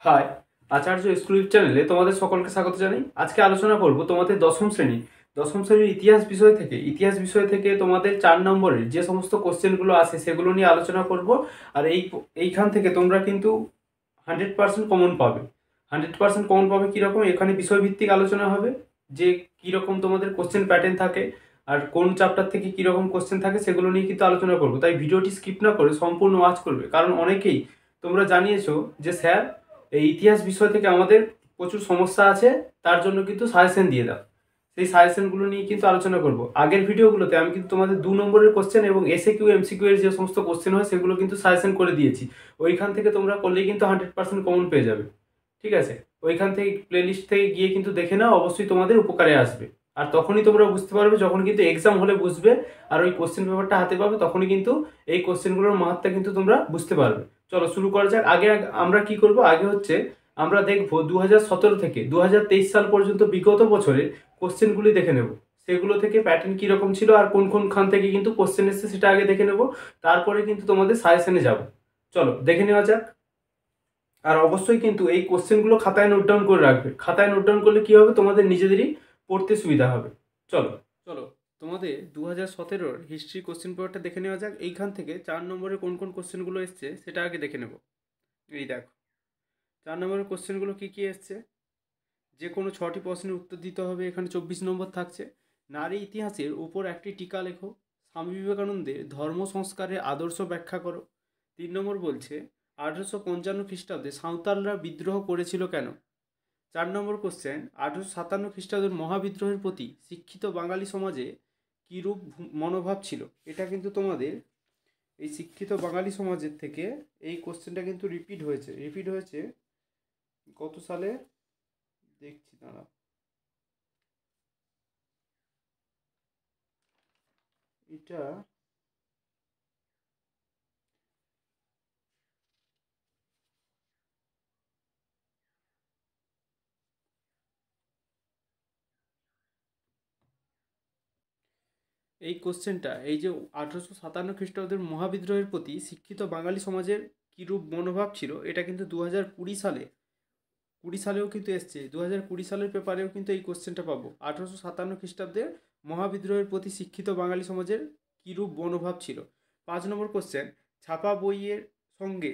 High, আচার্য school চ্যানেলে তোমাদের সকলকে স্বাগত জানাই। আজকে আলোচনা করব তোমাদের দশম শ্রেণীর ইতিহাস বিষয় থেকে তোমাদের 4 নম্বরের যে সমস্ত কোশ্চেনগুলো আসে সেগুলো নিয়ে আলোচনা করব। আর এইখান থেকে তোমরা কিন্তু 100% কমন পাবে। 100% কমন পাবে কীরকম, এখানে বিষয়ভিত্তিক আলোচনা হবে যে কীরকম তোমাদের কোশ্চেন প্যাটার্ন থাকে আর কোন চ্যাপ্টার থেকে কীরকম কোশ্চেন থাকে সেগুলো নিয়ে কিন্তু আলোচনা করব। তাই ভিডিওটি স্কিপ না করে সম্পূর্ণ ওয়াচ করবে, কারণ অনেকেই তোমরা জানিয়েছো যে স্যার এই ইতিহাস বিষয় থেকে আমাদের প্রচুর সমস্যা আছে, তার জন্য কিন্তু সাজেশন দিয়ে দাও। সেই সাজেশনগুলো নিয়ে কিন্তু আলোচনা করব। আগের ভিডিওগুলোতে আমি কিন্তু তোমাদের 2 নম্বরের কোশ্চেন এবং এসএকিউ এমসিকিউ এর যে সমস্ত কোশ্চেন হয় সেগুলো কিন্তু সাজেশন করে দিয়েছি। ওইখান থেকে তোমরা করলেই কিন্তু 100% কমন পেয়ে যাবে। ঠিক আছে, ওইখান থেকে প্লেলিস্ট থেকে গিয়ে কিন্তু দেখে নাও, অবশ্যই তোমাদের উপকারে আসবে। আর তখনই তোমরা বুঝতে পারবে যখন কিন্তু এক্সাম হলে বুঝবে আর ওই কোশ্চেন পেপারটা হাতে পাবে, তখনই কিন্তু এই কোশ্চেনগুলোর মাহাত্ম্য কিন্তু তোমরা বুঝতে পারবে। চলো শুরু করা যাক। আমরা কি করব, আগে হচ্ছে আমরা দেখব 2017 থেকে 2023 সাল পর্যন্ত বিগত বছরের কোশ্চেনগুলি দেখে নেব। সেগুলো থেকে প্যাটার্ন কীরকম ছিল আর কোন কোন খান থেকে কিন্তু কোশ্চেন এসছে সেটা আগে দেখে নেব। তারপরে কিন্তু তোমাদের সাজেশনে যাব। চলো দেখে নেওয়া যাক। আর অবশ্যই কিন্তু এই কোশ্চেনগুলো খাতায় নোট ডাউন করে রাখবে। খাতায় নোট ডাউন করলে কি হবে, তোমাদের নিজেদেরই পড়তে সুবিধা হবে। চলো চলো তোমাদের 2017-র হিস্ট্রি কোশ্চেন পেপারটা দেখে নেওয়া যাক। এইখান থেকে 4 নম্বরে কোন কোন কোশ্চেনগুলো এসছে সেটা আগে দেখে নেব। এই দেখো, 4 নম্বরের কোশ্চেনগুলো কী কী এসছে। যে কোনো 6টি প্রশ্নের উত্তর দিতে হবে। এখানে 24 নম্বর থাকছে, নারী ইতিহাসের উপর একটি টিকা লেখো। স্বামী বিবেকানন্দের ধর্ম সংস্কারের আদর্শ ব্যাখ্যা করো। 3 নম্বর বলছে 1855 খ্রিস্টাব্দে সাঁওতালরা বিদ্রোহ করেছিল কেন। 4 নম্বর কোশ্চেন 1857 খ্রিস্টাব্দের মহাবিদ্রোহের প্রতি শিক্ষিত বাঙালি সমাজে কীরূপ মনোভাব ছিল। এটা কিন্তু তোমাদের এই শিক্ষিত বাঙালি সমাজের থেকে এই কোশ্চেনটা কিন্তু রিপিট হয়েছে কত সালে দেখছি দাঁড়া। এটা এই কোশ্চেনটা এই যে 1857 খ্রিস্টাব্দের মহাবিদ্রোহের প্রতি শিক্ষিত বাঙালি সমাজের কীরূপ মনোভাব ছিল, এটা কিন্তু 2020 সালেও কিন্তু এসছে। 2020 সালের পেপারেও কিন্তু এই কোশ্চেনটা পাবো। 1857 খ্রিস্টাব্দের মহাবিদ্রোহের প্রতি শিক্ষিত বাঙালি সমাজের কীরূপ মনোভাব ছিল। 5 নম্বর কোশ্চেন ছাপা বইয়ের সঙ্গে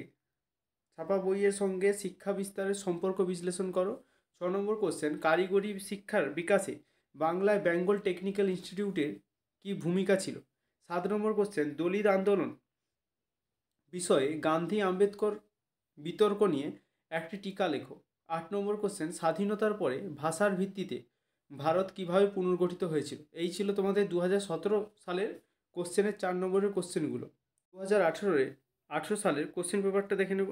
ছাপা বইয়ের সঙ্গে শিক্ষা বিস্তারের সম্পর্ক বিশ্লেষণ করো। 6 নম্বর কোশ্চেন কারিগরি শিক্ষার বিকাশে বাংলায় বেঙ্গল টেকনিক্যাল ইনস্টিটিউটের কী ভূমিকা ছিল। 7 নম্বর কোশ্চেন দলিত আন্দোলন বিষয়ে গান্ধী আম্বেদকর বিতর্ক নিয়ে একটি টিকা লেখো। 8 নম্বর কোশ্চেন স্বাধীনতার পরে ভাষার ভিত্তিতে ভারত কিভাবে পুনর্গঠিত হয়েছিল। এই ছিল তোমাদের 2017 সালের কোশ্চেনের 4 নম্বরের কোশ্চেনগুলো। 2018 সালের কোশ্চেন পেপারটা দেখে নেব।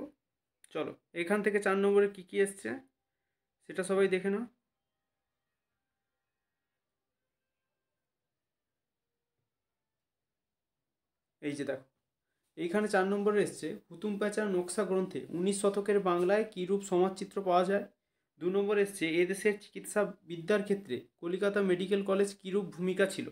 চলো এখান থেকে 4 নম্বরে কী কী এসছে সেটা সবাই দেখে নাও। এই যে দেখো, এইখানে 4 নম্বরে এসছে হুতুম প্যাঁচার নকশা গ্রন্থে 19 শতকের বাংলায় কীরূপ সমাজচিত্র পাওয়া যায়। 2 নম্বর এসছে এদেশের চিকিৎসা বিদ্যার ক্ষেত্রে কলিকাতা মেডিকেল কলেজ কীরূপ ভূমিকা ছিল।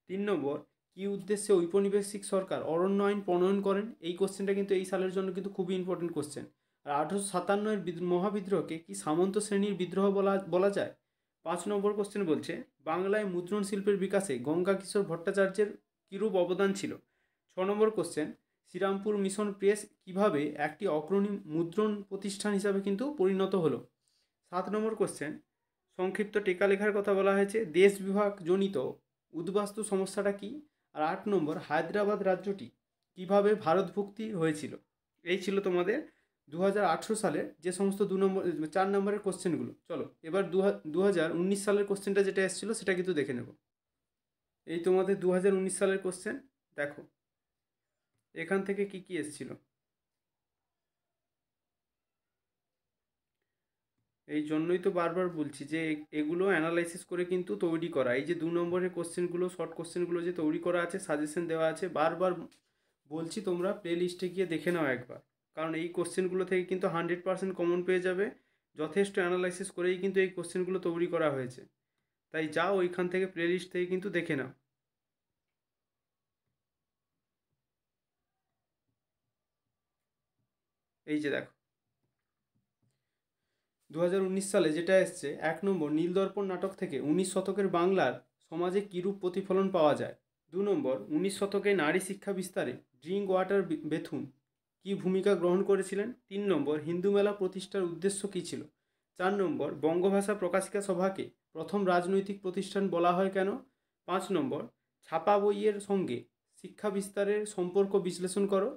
3 নম্বর কী উদ্দেশ্যে ঔপনিবেশিক সরকার অরণ্য আইন প্রণয়ন করেন। এই কোশ্চেনটা কিন্তু এই সালের জন্য কিন্তু খুবই ইম্পর্টেন্ট কোশ্চেন। আর 1857-এর মহাবিদ্রোহকে কি সামন্ত শ্রেণীর বিদ্রোহ বলা বলা যায়। 5 নম্বর কোশ্চেন বলছে বাংলায় মুদ্রণ শিল্পের বিকাশে গঙ্গা কিশোর ভট্টাচার্যের কীরূপ অবদান ছিল। 6 নম্বর কোশ্চেন শ্রীরামপুর মিশন প্রেস কিভাবে একটি অগ্রণী মুদ্রণ প্রতিষ্ঠান হিসাবে কিন্তু পরিণত হলো। 7 নম্বর কোশ্চেন সংক্ষিপ্ত টেকা লেখার কথা বলা হয়েছে, দেশ বিভাগ জনিত উদ্বাস্তু সমস্যাটা কি। আর 8 নম্বর হায়দ্রাবাদ রাজ্যটি কিভাবে ভারতভুক্তি হয়েছিল। এই ছিল তোমাদের 2018 সালে যে সমস্ত 4 নম্বরের কোশ্চেনগুলো। চলো এবার 2019 সালের কোশ্চেনটা যেটা এসেছিলো সেটা কিন্তু দেখে নেব। এই তোমাদের 2019 সালের কোশ্চেন দেখো, এখান থেকে কি কি এসেছিল। এই জন্যই তো বারবার বলছি যে এগুলো অ্যানালাইসিস করে কিন্তু তৈরি করা। এই যে 2 নম্বরের কোশ্চেনগুলো, শর্ট কোশ্চেনগুলো যে তৈরি করা আছে, সাজেশন দেওয়া আছে, বারবার বলছি তোমরা প্লে লিস্টে গিয়ে দেখে নাও একবার। কারণ এই কোশ্চেনগুলো থেকে কিন্তু 100% কমন পেয়ে যাবে। যথেষ্ট অ্যানালাইসিস করেই কিন্তু এই কোশ্চেনগুলো তৈরি করা হয়েছে। তাই যাও ওইখান থেকে প্লে লিস্ট থেকে কিন্তু দেখে নাও। এই যে দেখো, 2019 সালে যেটা এসছে 1 নম্বর, নীলদর্পণ নাটক থেকে 19 শতকের বাংলার সমাজে কীরূপ প্রতিফলন পাওয়া যায়। 2 নম্বর, 19 শতকে নারী শিক্ষা বিস্তারে ড্রিঙ্ক ওয়াটার বেথুন কী ভূমিকা গ্রহণ করেছিলেন। 3 নম্বর, হিন্দু মেলা প্রতিষ্ঠার উদ্দেশ্য কী ছিল। 4 নম্বর, বঙ্গভাষা প্রকাশিকা সভাকে প্রথম রাজনৈতিক প্রতিষ্ঠান বলা হয় কেন। 5 নম্বর, ছাপা বইয়ের সঙ্গে শিক্ষা বিস্তারের সম্পর্ক বিশ্লেষণ করো।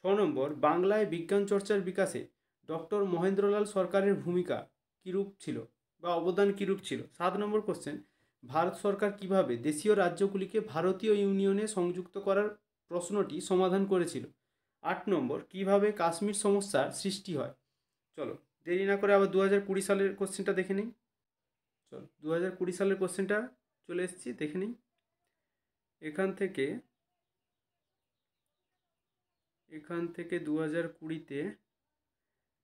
6 নম্বর, বাংলায় বিজ্ঞান চর্চার বিকাশে ডক্টর মহেন্দ্রলাল সরকারের ভূমিকা কীরূপ ছিল বা অবদান কীরূপ ছিল। 7 নম্বর কোশ্চেন, ভারত সরকার কিভাবে দেশীয় রাজ্যগুলিকে ভারতীয় ইউনিয়নে সংযুক্ত করার প্রশ্নটি সমাধান করেছিল। 8 নম্বর, কিভাবে কাশ্মীর সমস্যার সৃষ্টি হয়। চলো দেরি না করে আবার 2020 সালের কোশ্চেনটা দেখে নিই। চলো 2020 সালের কোশ্চেনটা চলে এসেছি, দেখে নিই। এখান থেকে 2020-তে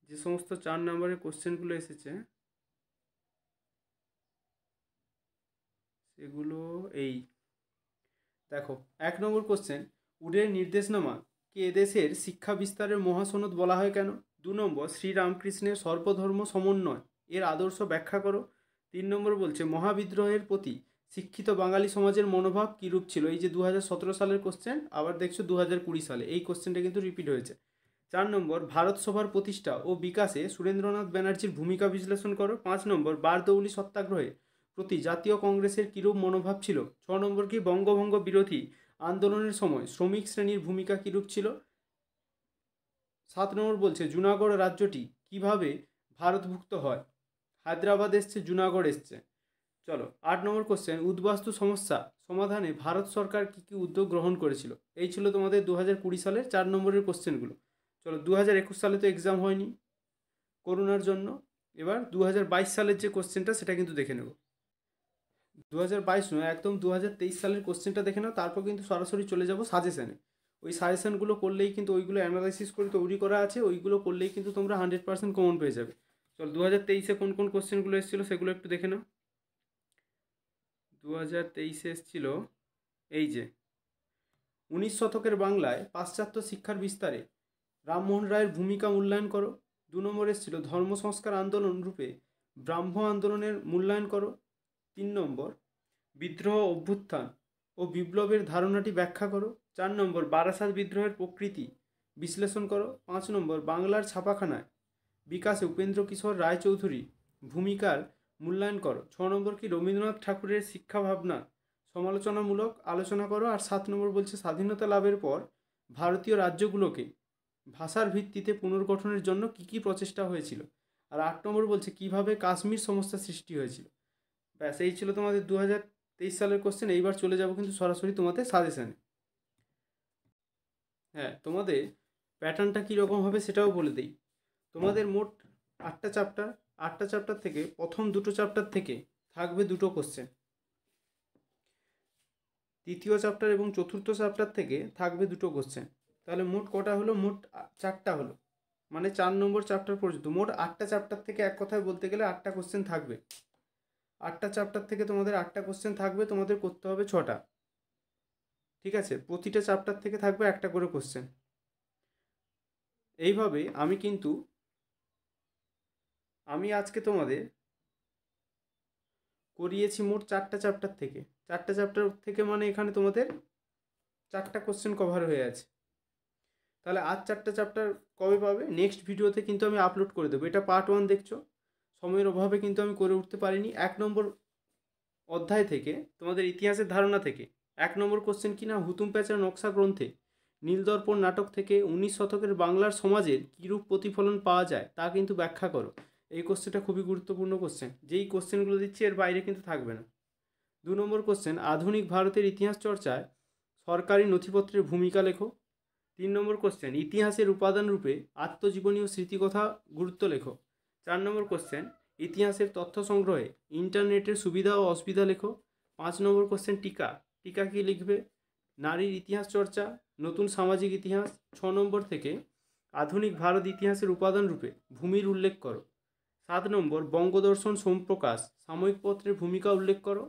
যে সমস্ত 4 নম্বরের কোশ্চেনগুলো এসেছে সেগুলো এই দেখো। 1 নম্বর কোশ্চেন, উডের নির্দেশনামা কে এদেশের শিক্ষা বিস্তারের মহাসনদ বলা হয় কেন। 2 নম্বর, শ্রীরামকৃষ্ণের সর্বধর্ম সমন্বয় এর আদর্শ ব্যাখ্যা করো। 3 নম্বর বলছে মহাবিদ্রোহের প্রতি শিক্ষিত বাঙালি সমাজের মনোভাব কীরূপ ছিল। এই যে 2017 সালের কোশ্চেন, আবার দেখছো 2020 সালে এই কোশ্চেনটা কিন্তু রিপিট হয়েছে। 4 নম্বর, ভারত সভার প্রতিষ্ঠা ও বিকাশে সুরেন্দ্রনাথ ব্যানার্জির ভূমিকা বিশ্লেষণ করো। 5 নম্বর, বারদৌলি সত্যাগ্রহে প্রতি জাতীয় কংগ্রেসের কীরূপ মনোভাব ছিল। 6 নম্বর, কি বঙ্গভঙ্গ বিরোধী আন্দোলনের সময় শ্রমিক শ্রেণীর ভূমিকা কীরূপ ছিল। 7 নম্বর বলছে জুনাগড় রাজ্যটি কিভাবে ভারতভুক্ত হয়। হায়দ্রাবাদ এসছে, জুনাগড় এসছে। চলো 8 নম্বর কোশ্চেন, উদ্বাস্তু সমস্যা সমাধানে ভারত সরকার কী কী উদ্যোগ গ্রহণ করেছিল। এই ছিল তোমাদের 2020 সালের 4 নম্বরের কোশ্চেনগুলো। চলো 2021 সালে তো এক্সাম হয়নি করোনার জন্য, এবার 2022 সালের যে কোশ্চেনটা সেটা কিন্তু দেখে নেব। 2022 নয়, একদম 2023 সালের কোশ্চেনটা দেখে নাও, তারপর কিন্তু সরাসরি চলে যাব সাজেশানে। ওই সাজেশানগুলো করলেই কিন্তু, ওইগুলো অ্যানালাইসিস করে তৈরি করা আছে, ওইগুলো করলেই কিন্তু তোমরা 100% কমন পেয়ে যাবে। চল 2023-এ কোন কোন কোশ্চেনগুলো এসেছিলো সেগুলো একটু দেখে নাও। 2023-এ এসেছিল এই যে 19 শতকের বাংলায় পাশ্চাত্য শিক্ষার বিস্তারে রামমোহন রায়ের ভূমিকা মূল্যায়ন করো। 2 নম্বর এসেছিল ধর্ম সংস্কার আন্দোলন রূপে ব্রাহ্ম আন্দোলনের মূল্যায়ন করো। 3 নম্বর, বিদ্রোহ অভ্যুত্থান ও বিপ্লবের ধারণাটি ব্যাখ্যা করো। 4 নম্বর, বারাসাত বিদ্রোহের প্রকৃতি বিশ্লেষণ করো। 5 নম্বর, বাংলার ছাপাখানায় বিকাশে উপেন্দ্র কিশোর রায়চৌধুরী ভূমিকার মূল্যায়ন করো। 6 নম্বর, কি রবীন্দ্রনাথ ঠাকুরের শিক্ষা ভাবনা সমালোচনামূলক আলোচনা করো। আর 7 নম্বর বলছে স্বাধীনতা লাভের পর ভারতীয় রাজ্যগুলোকে ভাষার ভিত্তিতে পুনর্গঠনের জন্য কী কী প্রচেষ্টা হয়েছিল। আর 8 নম্বর বলছে কিভাবে কাশ্মীর সমস্যা সৃষ্টি হয়েছিল। ব্যাস এই ছিল তোমাদের 2023 সালের কোশ্চেন। এইবার চলে যাব কিন্তু সরাসরি তোমাদের সাজেশানে। হ্যাঁ, তোমাদের প্যাটার্নটা কীরকম হবে সেটাও বলে দিই। তোমাদের মোট 8টা চ্যাপ্টার, 8টা চ্যাপ্টার থেকে প্রথম 2টো চ্যাপ্টার থেকে থাকবে 2টো কোশ্চেন, তৃতীয় চ্যাপ্টার এবং চতুর্থ চ্যাপ্টার থেকে থাকবে 2টো কোশ্চেন। তাহলে মোট কটা হলো, মোট 4টা হলো, মানে 4 নম্বর চ্যাপ্টার পর্যন্ত মোট 8টা চ্যাপ্টার থেকে এক কথায় বলতে গেলে 8টা কোশ্চেন থাকবে। 8টা চ্যাপ্টার থেকে তোমাদের 8টা কোশ্চেন থাকবে, তোমাদের করতে হবে 6টা। ঠিক আছে, প্রতিটা চ্যাপ্টার থেকে থাকবে একটা করে কোশ্চেন। এইভাবে আমি আজকে তোমাদের করিয়েছি মোট 4টা চ্যাপ্টার থেকে। 4টা চ্যাপ্টার থেকে মানে এখানে তোমাদের 4টা কোশ্চেন কভার হয়ে আছে। তাহলে আর 4টা চ্যাপ্টার কবে পাবে? নেক্সট ভিডিওতে কিন্তু আমি আপলোড করে দেবো। এটা পার্ট 1 দেখছো, সময়ের অভাবে কিন্তু আমি করে উঠতে পারিনি। 1 নম্বর অধ্যায় থেকে তোমাদের ইতিহাসের ধারণা থেকে 1 নম্বর কোশ্চেন কিনা হুতুম প্যাঁচার নকশা গ্রন্থে নীলদর্পণ নাটক থেকে 19 শতকের বাংলার সমাজের কীরূপ প্রতিফলন পাওয়া যায় তা কিন্তু ব্যাখ্যা করো। এই কোশ্চেনটা খুবই গুরুত্বপূর্ণ কোশ্চেন, যেই কোশ্চেনগুলো দিচ্ছি এর বাইরে কিন্তু থাকবে না। 2 নম্বর কোশ্চেন, আধুনিক ভারতের ইতিহাস চর্চায় সরকারি নথিপত্রের ভূমিকা লেখো। 3 নম্বর কোশ্চেন, ইতিহাসের উপাদান রূপে আত্মজীবনী ও স্মৃতিকথা গুরুত্ব লেখো। 4 নম্বর কোশ্চেন, ইতিহাসের তথ্য সংগ্রহে ইন্টারনেটের সুবিধা ও অসুবিধা লেখো। 5 নম্বর কোশ্চেন, টিকা টিকা কী লিখবে? নারীর ইতিহাস চর্চা, নতুন সামাজিক ইতিহাস। 6 নম্বর থেকে আধুনিক ভারত ইতিহাসের উপাদান রূপে ভূমির উল্লেখ করো। 7 নম্বর, বঙ্গদর্শন সোমপ্রকাশ সাময়িক পত্রের ভূমিকা উল্লেখ করো।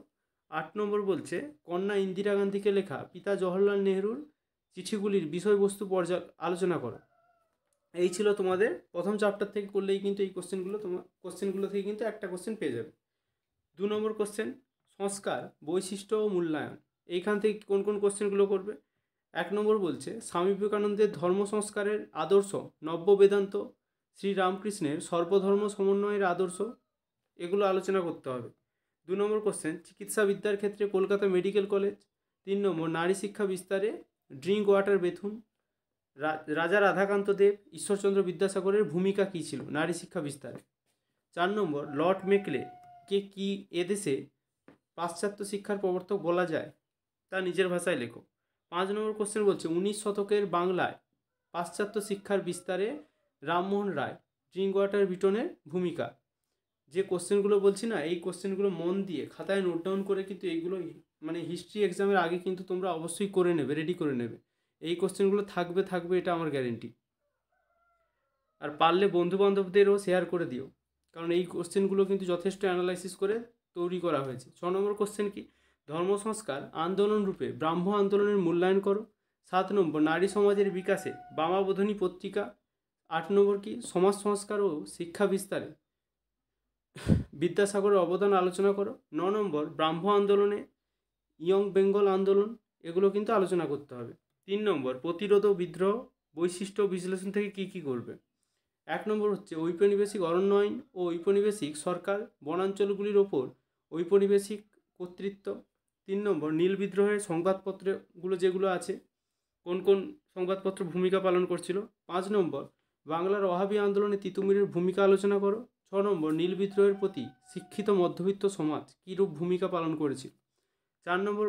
8 নম্বর বলছে কন্যা ইন্দিরা গান্ধীকে লেখা পিতা জওহরলাল নেহরুর চিঠিগুলির বিষয়বস্তু আলোচনা করো। এই ছিল তোমাদের প্রথম চ্যাপ্টার থেকে করলেই কিন্তু এই কোশ্চেনগুলো থেকে কিন্তু একটা কোশ্চেন পেয়ে যাবে। 2 নম্বর কোশ্চেন সংস্কার, বৈশিষ্ট্য ও মূল্যায়ন। এইখান থেকে কোন কোন কোশ্চেনগুলো করবে? 1 নম্বর বলছে স্বামী বিবেকানন্দের ধর্ম সংস্কারের আদর্শ, নব্য বেদান্ত, শ্রীরামকৃষ্ণের সর্বধর্ম সমন্বয়ের আদর্শ, এগুলো আলোচনা করতে হবে। 2 নম্বর কোশ্চেন চিকিৎসা বিদ্যার ক্ষেত্রে কলকাতা মেডিকেল কলেজ। 3 নম্বর নারী শিক্ষা বিস্তারে ড্রিঙ্ক ওয়াটার বেথুন। রাজা রাধাকান্ত দেব, ঈশ্বরচন্দ্র বিদ্যাসাগরের ভূমিকা কী ছিল নারী শিক্ষা বিস্তারে। 4 নম্বর লর্ড মেকলে কে কি এদেশে পাশ্চাত্য শিক্ষার প্রবর্তক বলা যায়, তা নিজের ভাষায় লেখো। 5 নম্বর কোশ্চেন বলছে 19 শতকের বাংলায় পাশ্চাত্য শিক্ষার বিস্তারে রামমোহন রায়, ড্রিঙ্ক ওয়াটার বিটনের ভূমিকা। যে কোশ্চেনগুলো বলছি না, এই কোশ্চেনগুলো মন দিয়ে খাতায় নোট ডাউন করে কিন্তু এইগুলো মানে হিস্ট্রি এক্সামের আগে কিন্তু তোমরা অবশ্যই করে নেবে, রেডি করে নেবে। এই কোশ্চেনগুলো থাকবে এটা আমার গ্যারেন্টি। আর পারলে বন্ধুবান্ধবদেরও শেয়ার করে দিও, কারণ এই কোশ্চেনগুলো কিন্তু যথেষ্ট অ্যানালাইসিস করে তৈরি করা হয়েছে। 6 নম্বর কোশ্চেন কি ধর্ম সংস্কার আন্দোলন রূপে ব্রাহ্ম আন্দোলনের মূল্যায়ন করো। 7 নম্বর নারী সমাজের বিকাশে বামাবোধিনী পত্রিকা। 8 নম্বর কি সমাজ সংস্কার ও শিক্ষা বিস্তারে বিদ্যাসাগরের অবদান আলোচনা করো। 9 নম্বর ব্রাহ্ম আন্দোলনে ইয়ং বেঙ্গল আন্দোলন, এগুলো কিন্তু আলোচনা করতে হবে। 3 নম্বর প্রতিরোধ ও বিদ্রোহ, বৈশিষ্ট্য বিশ্লেষণ থেকে কি করবে। 1 নম্বর হচ্ছে ঔপনিবেশিক অরণ্যায়ন ও ঔপনিবেশিক সরকার, বনাঞ্চলগুলির ওপর ঔপনিবেশিক কর্তৃত্ব। 3 নম্বর নীল বিদ্রোহের সংবাদপত্রগুলো যেগুলো আছে, কোন কোন সংবাদপত্র ভূমিকা পালন করছিল। 5 নম্বর বাংলার ওয়াহাবি আন্দোলনে তিতুমিরের ভূমিকা আলোচনা করো। 6 নম্বর নীল বিদ্রোহের প্রতি শিক্ষিত মধ্যবিত্ত সমাজ কীরূপ ভূমিকা পালন করেছিল। 4 নম্বর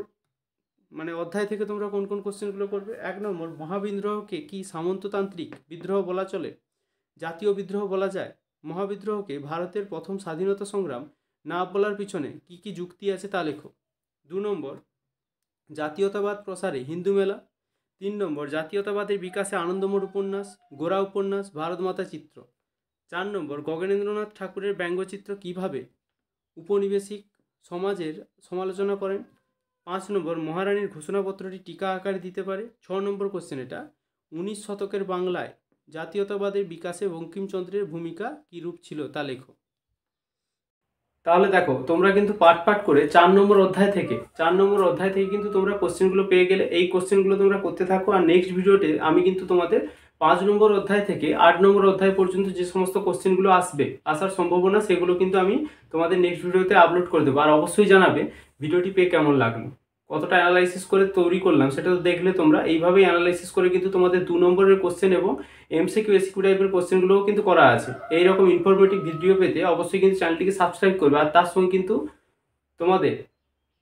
মানে অধ্যায় থেকে তোমরা কোন কোন কোশ্চেনগুলো করবে। 1 নম্বর মহাবিদ্রোহকে কি সামন্ততান্ত্রিক বিদ্রোহ বলা চলে, জাতীয় বিদ্রোহ বলা যায়। মহাবিদ্রোহকে ভারতের প্রথম স্বাধীনতা সংগ্রাম না বলার পিছনে কি যুক্তি আছে তা লেখো। 2 নম্বর জাতীয়তাবাদ প্রসারে হিন্দু মেলা। 3 নম্বর জাতীয়তাবাদের বিকাশে আনন্দমঠ উপন্যাস, গোরা উপন্যাস, ভারত মাতা চিত্র। 4 নম্বর গগনেন্দ্রনাথ ঠাকুরের ব্যঙ্গচিত্র কীভাবে উপনিবেশিক সমাজের সমালোচনা করেন। 5 নম্বর মহারানীর ঘোষণাপত্রটি টিকা আকারে দিতে পারে। 6 নম্বর কোশ্চেন এটা 19 শতকের বাংলায় জাতীয়তাবাদের বিকাশে বঙ্কিমচন্দ্রের ভূমিকা কীরূপ ছিল তা লেখো। তাহলে দেখো তোমরা কিন্তু পার্ট করে 4 নম্বর অধ্যায় থেকে কিন্তু তোমরা কোশ্চেনগুলো পেয়ে গেলে। এই কোশ্চেনগুলো তোমরা করতে থাকো, আর নেক্সট ভিডিওতে আমি কিন্তু তোমাদের 5 নম্বর অধ্যায় থেকে 8 নম্বর অধ্যায় পর্যন্ত যে সমস্ত কোশ্চেনগুলো আসার সম্ভাবনা, সেগুলো কিন্তু আমি তোমাদের নেক্সট ভিডিওতে আপলোড করে দেবো। আর অবশ্যই জানাবে ভিডিওটি পেয়ে কেমন লাগলো, কতটা অ্যানালাইসিস করে তৈরি করলাম সেটা তো দেখলে তোমরা। এইভাবেই অ্যানালাইসিস করে কিন্তু তোমাদের 2 নম্বরের কোশ্চেন এবং এমসিকিউ এসকিউ টাইপের কোশ্চেনগুলোও কিন্তু করা আছে। এইরকম ইনফরমেটিভ ভিডিও পেতে অবশ্যই কিন্তু চ্যানেলটিকে সাবস্ক্রাইব করবে, আর তার সঙ্গে কিন্তু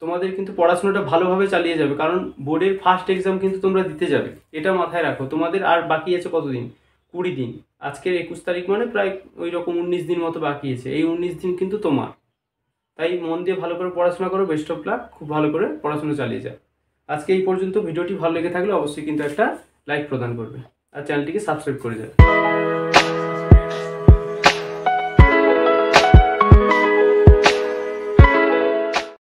তোমাদের কিন্তু পড়াশোনাটা ভালোভাবে চালিয়ে যাবে, কারণ বোর্ডের ফার্স্ট এক্সাম কিন্তু তোমরা দিতে যাবে, এটা মাথায় রাখো। তোমাদের আর বাকি আছে কতদিন, 20 দিন। আজকের 21 তারিখ মানে প্রায় ওই রকম 19 দিন মতো বাকি আছে। এই 19 দিন কিন্তু তোমার, তাই মন দিয়ে ভালো করে পড়াশোনা করো। বেস্ট অফ লাক, খুব ভালো করে পড়াশোনা চালিয়ে যাও। আজকে এই পর্যন্ত। ভিডিওটি ভালো লেগে থাকলে অবশ্যই কিন্তু একটা লাইক প্রদান করবে আর চ্যানেলটিকে সাবস্ক্রাইব করে যাবে।